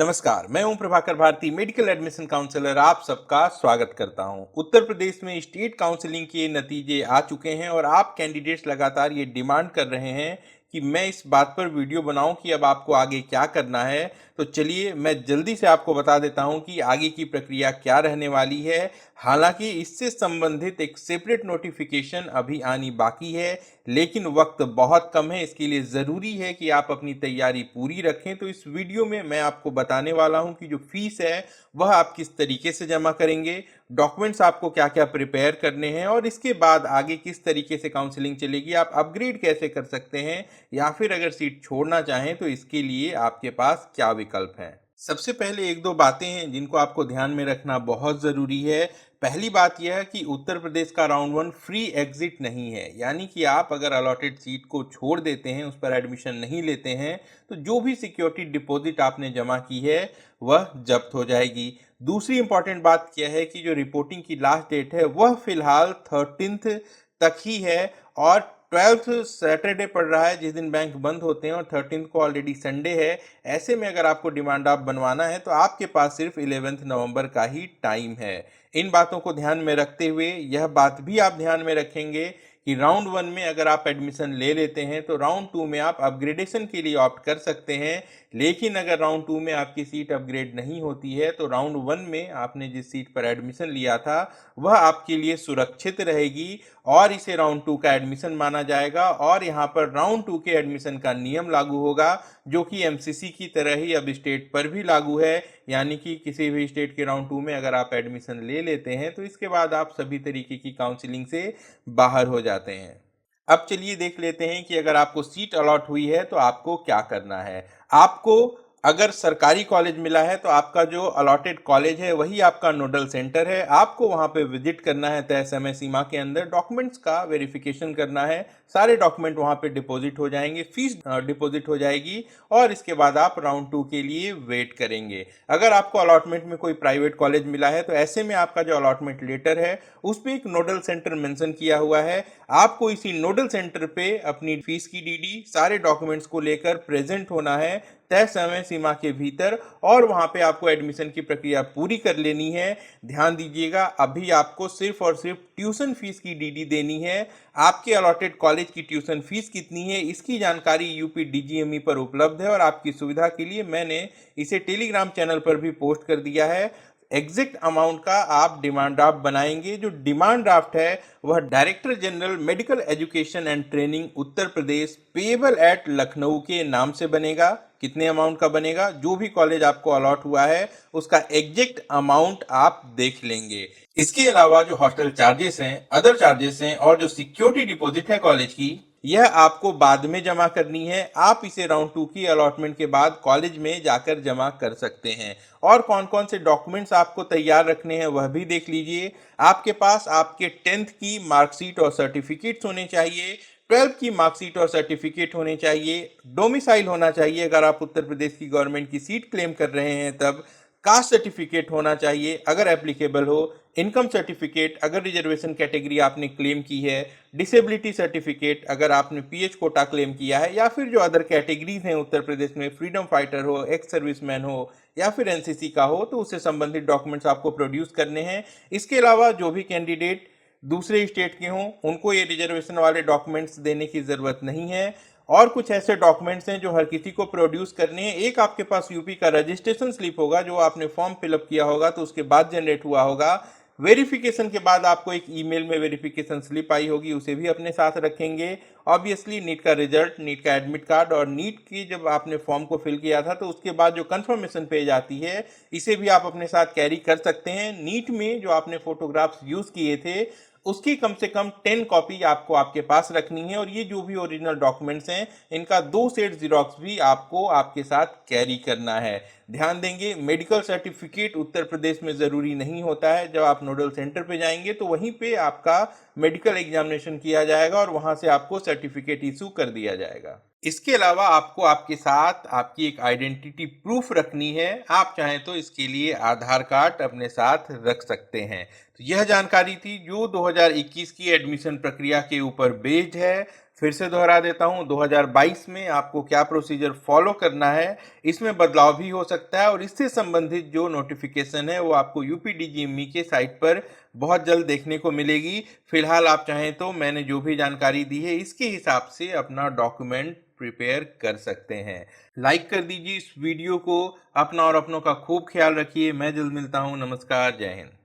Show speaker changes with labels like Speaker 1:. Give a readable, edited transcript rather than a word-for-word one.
Speaker 1: नमस्कार, मैं Om Prabhakar Bharti, medical admission counsellor आप सबका स्वागत करता हूं। उत्तर प्रदेश में स्टेट काउंसलिंग के नतीजे आ चुके हैं और आप कैंडिडेट्स लगातार ये डिमांड कर रहे हैं कि मैं इस बात पर वीडियो बनाऊं कि अब आपको आगे क्या करना है। तो चलिए मैं जल्दी से आपको बता देता हूं कि आगे की प्रक्रिया क्या रहने वाली है। हालांकि इससे संबंधित एक सेपरेट नोटिफिकेशन अभी आनी बाकी है, लेकिन वक्त बहुत कम है। इसके लिए ज़रूरी है कि आप अपनी तैयारी पूरी रखें। तो इस वीडियो में मैं आपको बताने वाला हूं कि जो फीस है वह आप किस तरीके से जमा करेंगे, डॉक्यूमेंट्स आपको क्या क्या प्रिपेयर करने हैं और इसके बाद आगे किस तरीके से काउंसलिंग चलेगी, आप अपग्रेड कैसे कर सकते हैं या फिर अगर सीट छोड़ना चाहें तो इसके लिए आपके पास क्या विकल्प हैं। सबसे पहले एक दो बातें हैं जिनको आपको ध्यान में रखना बहुत ज़रूरी है। पहली बात यह है कि उत्तर प्रदेश का राउंड वन फ्री एग्जिट नहीं है, यानी कि आप अगर अलॉटेड सीट को छोड़ देते हैं, उस पर एडमिशन नहीं लेते हैं, तो जो भी सिक्योरिटी डिपॉजिट आपने जमा की है वह जब्त हो जाएगी। दूसरी इंपॉर्टेंट बात यह है कि जो रिपोर्टिंग की लास्ट डेट है वह फिलहाल 13th तक ही है और 12th सैटरडे पड़ रहा है जिस दिन बैंक बंद होते हैं और 13th को ऑलरेडी संडे है। ऐसे में अगर आपको डिमांड ड्राफ्ट बनवाना है तो आपके पास सिर्फ 11 नवंबर का ही टाइम है। इन बातों को ध्यान में रखते हुए यह बात भी आप ध्यान में रखेंगे कि राउंड वन में अगर आप एडमिशन ले लेते हैं तो राउंड टू में आप अपग्रेडेशन के लिए ऑप्ट कर सकते हैं। लेकिन अगर राउंड टू में आपकी सीट अपग्रेड नहीं होती है तो राउंड वन में आपने जिस सीट पर एडमिशन लिया था वह आपके लिए सुरक्षित रहेगी और इसे राउंड टू का एडमिशन माना जाएगा और यहाँ पर राउंड टू के एडमिशन का नियम लागू होगा जो कि एमसीसी की तरह ही अब स्टेट पर भी लागू है। यानी कि किसी भी स्टेट के राउंड टू में अगर आप एडमिशन ले लेते हैं तो इसके बाद आप सभी तरीके की काउंसलिंग से बाहर हो जाते हैं। अब चलिए देख लेते हैं कि अगर आपको सीट अलॉट हुई है तो आपको क्या करना है। आपको अगर सरकारी कॉलेज मिला है तो आपका जो अलॉटेड कॉलेज है वही आपका नोडल सेंटर है। आपको वहां पे विजिट करना है, तय समय सीमा के अंदर डॉक्यूमेंट्स का वेरिफिकेशन करना है, सारे डॉक्यूमेंट वहां पे डिपॉजिट हो जाएंगे, फीस डिपॉजिट हो जाएगी और इसके बाद आप राउंड टू के लिए वेट करेंगे। अगर आपको अलॉटमेंट में कोई प्राइवेट कॉलेज मिला है तो ऐसे में आपका जो अलॉटमेंट लेटर है उस पर एक नोडल सेंटर मेंशन किया हुआ है। आपको इसी नोडल सेंटर पे अपनी फीस की डीडी, सारे डॉक्यूमेंट्स को लेकर प्रेजेंट होना है तय समय सीमा के भीतर और वहां पे आपको एडमिशन की प्रक्रिया पूरी कर लेनी है। ध्यान दीजिएगा, अभी आपको सिर्फ और सिर्फ ट्यूशन फीस की डीडी देनी है। आपके अलॉटेड कॉलेज की ट्यूशन फीस कितनी है इसकी जानकारी यूपी डीजीएमई पर उपलब्ध है और आपकी सुविधा के लिए मैंने इसे टेलीग्राम चैनल पर भी पोस्ट कर दिया है। एग्जैक्ट अमाउंट का आप डिमांड ड्राफ्ट बनाएंगे। जो डिमांड ड्राफ्ट है वह director general medical education and training Uttar Pradesh payable eight Lucknow के नाम से बनेगा। कितने अमाउंट का बनेगा, जो भी कॉलेज आपको अलॉट हुआ है उसका एग्जैक्ट अमाउंट आप देख लेंगे। इसके अलावा जो हॉस्टल चार्जेस हैं, अदर चार्जेस हैं और जो सिक्योरिटी डिपॉजिट है कॉलेज की, यह आपको बाद में जमा करनी है। आप इसे राउंड टू की अलॉटमेंट के बाद कॉलेज में जाकर जमा कर सकते हैं। और कौन कौन से डॉक्यूमेंट्स आपको तैयार रखने हैं वह भी देख लीजिए। आपके पास आपके 10th की मार्कशीट और सर्टिफिकेट्स होने चाहिए, 12th की मार्कशीट और सर्टिफिकेट होने चाहिए, डोमिसाइल होना चाहिए अगर आप उत्तर प्रदेश की गवर्नमेंट की सीट क्लेम कर रहे हैं तब, कास्ट सर्टिफिकेट होना चाहिए अगर एप्लीकेबल हो, इनकम सर्टिफिकेट अगर रिजर्वेशन कैटेगरी आपने क्लेम की है, डिसेबिलिटी सर्टिफिकेट अगर आपने पीएच कोटा क्लेम किया है या फिर जो अदर कैटेगरीज हैं उत्तर प्रदेश में, फ्रीडम फाइटर हो, एक्स सर्विसमैन हो या फिर एनसीसी का हो, तो उससे संबंधित डॉक्यूमेंट्स आपको प्रोड्यूस करने हैं। इसके अलावा जो भी कैंडिडेट दूसरे स्टेट के हों उनको ये रिजर्वेशन वाले डॉक्यूमेंट्स देने की ज़रूरत नहीं है। और कुछ ऐसे डॉक्यूमेंट्स हैं जो हर किसी को प्रोड्यूस करने हैं। एक आपके पास यूपी का रजिस्ट्रेशन स्लिप होगा जो आपने फॉर्म फिलअप किया होगा तो उसके बाद जनरेट हुआ होगा। वेरिफिकेशन के बाद आपको एक ईमेल में वेरिफिकेशन स्लिप आई होगी, उसे भी अपने साथ रखेंगे। ऑब्वियसली नीट का रिजल्ट, नीट का एडमिट कार्ड और नीट की जब आपने फॉर्म को फिल किया था तो उसके बाद जो कंफर्मेशन पेज आती है इसे भी आप अपने साथ कैरी कर सकते हैं। नीट में जो आपने फोटोग्राफ्स यूज़ किए थे उसकी कम से कम 10 कॉपी आपको आपके पास रखनी है और ये जो भी ओरिजिनल डॉक्यूमेंट्स हैं इनका 2 सेट जीरोक्स भी आपको आपके साथ कैरी करना है। ध्यान देंगे, मेडिकल सर्टिफिकेट उत्तर प्रदेश में ज़रूरी नहीं होता है। जब आप नोडल सेंटर पे जाएंगे तो वहीं पे आपका मेडिकल एग्जामिनेशन किया जाएगा और वहां से आपको सर्टिफिकेट इशू कर दिया जाएगा। इसके अलावा आपको आपके साथ आपकी एक आइडेंटिटी प्रूफ रखनी है। आप चाहें तो इसके लिए आधार कार्ड अपने साथ रख सकते हैं। तो यह जानकारी थी जो 2021 की एडमिशन प्रक्रिया के ऊपर बेस्ड है। फिर से दोहरा देता हूँ, 2022 में आपको क्या प्रोसीजर फॉलो करना है, इसमें बदलाव भी हो सकता है और इससे संबंधित जो नोटिफिकेशन है वो आपको यूपीडीजीएमई के साइट पर बहुत जल्द देखने को मिलेगी। फिलहाल आप चाहें तो मैंने जो भी जानकारी दी है इसके हिसाब से अपना डॉक्यूमेंट प्रिपेयर कर सकते हैं। लाइक कर दीजिए इस वीडियो को। अपना और अपनों का खूब ख्याल रखिए। मैं जल्द मिलता हूँ। नमस्कार, जय हिंद।